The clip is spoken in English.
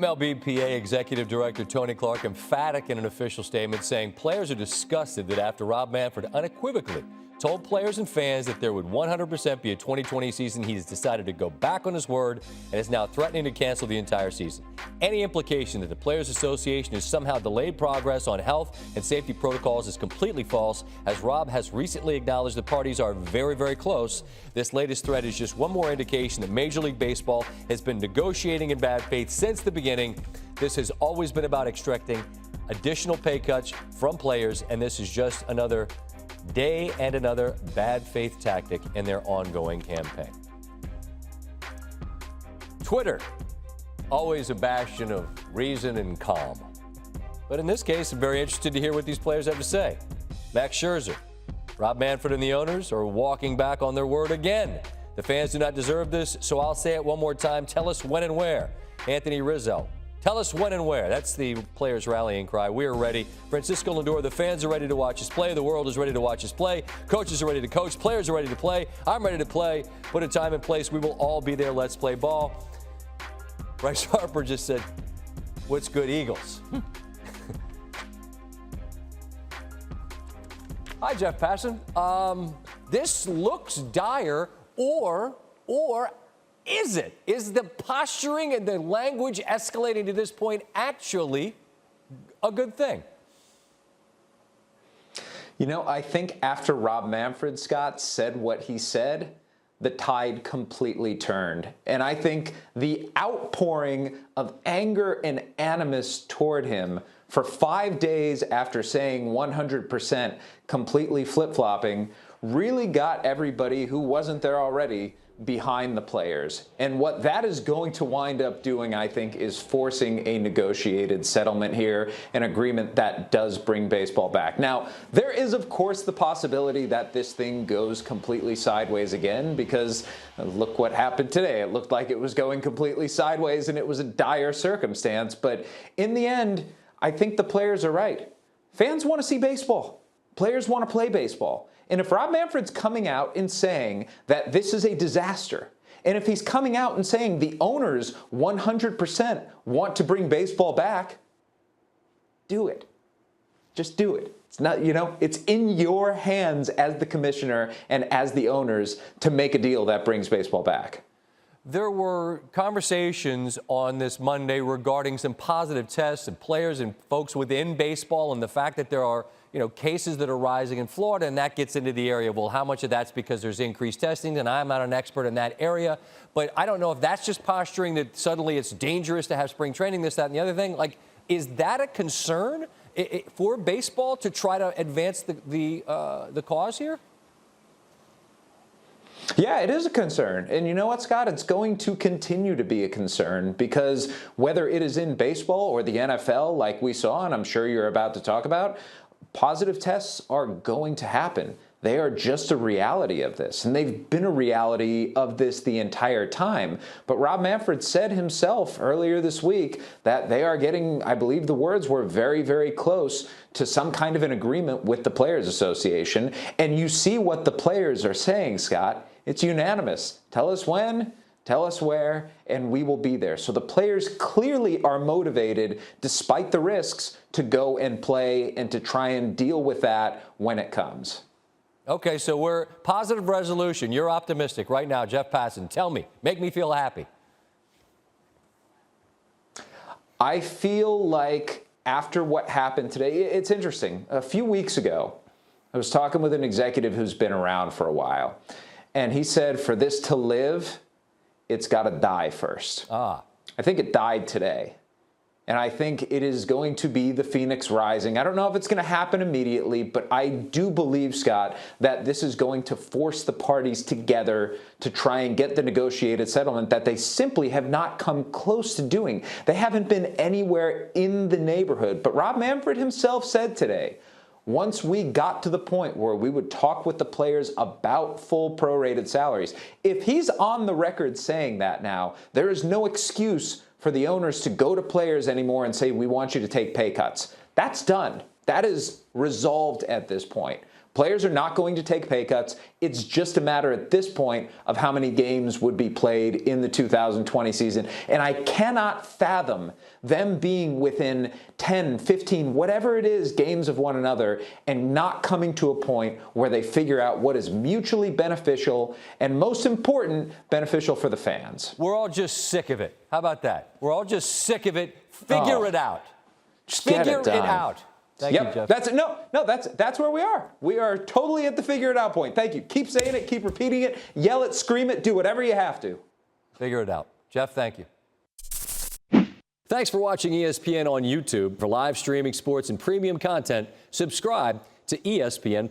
MLB PA Executive Director Tony Clark emphatic in an official statement saying players are disgusted that after Rob Manfred unequivocally told players and fans that there would 100% be a 2020 season, he has decided to go back on his word and is now threatening to cancel the entire season. Any implication that the Players Association has somehow delayed progress on health and safety protocols is completely false, as Rob has recently acknowledged the parties are very, very close. This latest threat is just one more indication that Major League Baseball has been negotiating in bad faith since the beginning. This has always been about extracting additional pay cuts from players, and this is just another day and another bad faith tactic in their ongoing campaign. Twitter, always a bastion of reason and calm. But in this case, I'm very interested to hear what these players have to say. Max Scherzer, Rob Manfred and the owners are walking back on their word again. The fans do not deserve this, so I'll say it one more time. Tell us when and where. Anthony Rizzo, tell us when and where. That's the players' rallying cry. We are ready. Francisco Lindor, the fans are ready to watch us play. The world is ready to watch us play. Coaches are ready to coach. Players are ready to play. I'm ready to play. Put a time and place. We will all be there. Let's play ball. Bryce Harper just said, what's good, Eagles? Hi, Jeff Passan. This looks dire, or is it? Is the posturing and the language escalating to this point actually a good thing? You know, I think after Rob Manfred, Scott, said what he said, the tide completely turned. And I think the outpouring of anger and animus toward him for 5 days after saying 100% completely flip-flopping really got everybody who wasn't there already behind the players. And what that is going to wind up doing, I think, is forcing a negotiated settlement here, an agreement that does bring baseball back. Now, there is, of course, the possibility that this thing goes completely sideways again, because look what happened today. It looked like it was going completely sideways, and it was a dire circumstance. But in the end, I think the players are right. Fans want to see baseball. Players want to play baseball. And if Rob Manfred's coming out and saying that this is a disaster, and if he's coming out and saying the owners 100% want to bring baseball back, do it. Just do it. It's not, you know, it's in your hands as the commissioner and as the owners to make a deal that brings baseball back. There were conversations on this Monday regarding some positive tests and players and folks within baseball, and the fact that there are, cases that are rising in Florida, and that gets into the area of, well, how much of that's because there's increased testing, and I'm not an expert in that area. But I don't know if that's just posturing that suddenly it's dangerous to have spring training, this, that, and the other thing. Like, is that a concern for baseball to try to advance the cause here? Yeah, it is a concern. And you know what, Scott? It's going to continue to be a concern, because whether it is in baseball or the NFL, like we saw, and I'm sure you're about to talk about, positive tests are going to happen. They are just a reality of this, and they've been a reality of this the entire time. But Rob Manfred said himself earlier this week that they are getting, I believe the words were, very, very close to some kind of an agreement with the Players Association. And you see what the players are saying, Scott. It's unanimous. Tell us when, tell us where, and we will be there. So the players clearly are motivated, despite the risks, to go and play and to try and deal with that when it comes. Okay, so we're positive resolution. You're optimistic right now, Jeff Passan. Tell me, make me feel happy. I feel like after what happened today, it's interesting. A few weeks ago, I was talking with an executive who's been around for a while, and he said for this to live, it's got to die first. I think it died today. And I think it is going to be the Phoenix rising. I don't know if it's going to happen immediately, but I do believe, Scott, that this is going to force the parties together to try and get the negotiated settlement that they simply have not come close to doing. They haven't been anywhere in the neighborhood. But Rob Manfred himself said today, once we got to the point where we would talk with the players about full prorated salaries, if he's on the record saying that now, there is no excuse for the owners to go to players anymore and say, we want you to take pay cuts. That's done. That is resolved at this point. Players are not going to take pay cuts. It's just a matter at this point of how many games would be played in the 2020 season. And I cannot fathom them being within 10, 15, whatever it is, games of one another and not coming to a point where they figure out what is mutually beneficial and, most important, beneficial for the fans. We're all just sick of it. How about that? We're all just sick of it. Figure it out. Figure it out. Thank you, Jeff. That's where we are. We are totally at the figure it out point. Thank you. Keep saying it, keep repeating it, yell it, scream it, do whatever you have to. Figure it out. Jeff, thank you. Thanks for watching ESPN on YouTube. For live streaming sports and premium content, subscribe to ESPN+.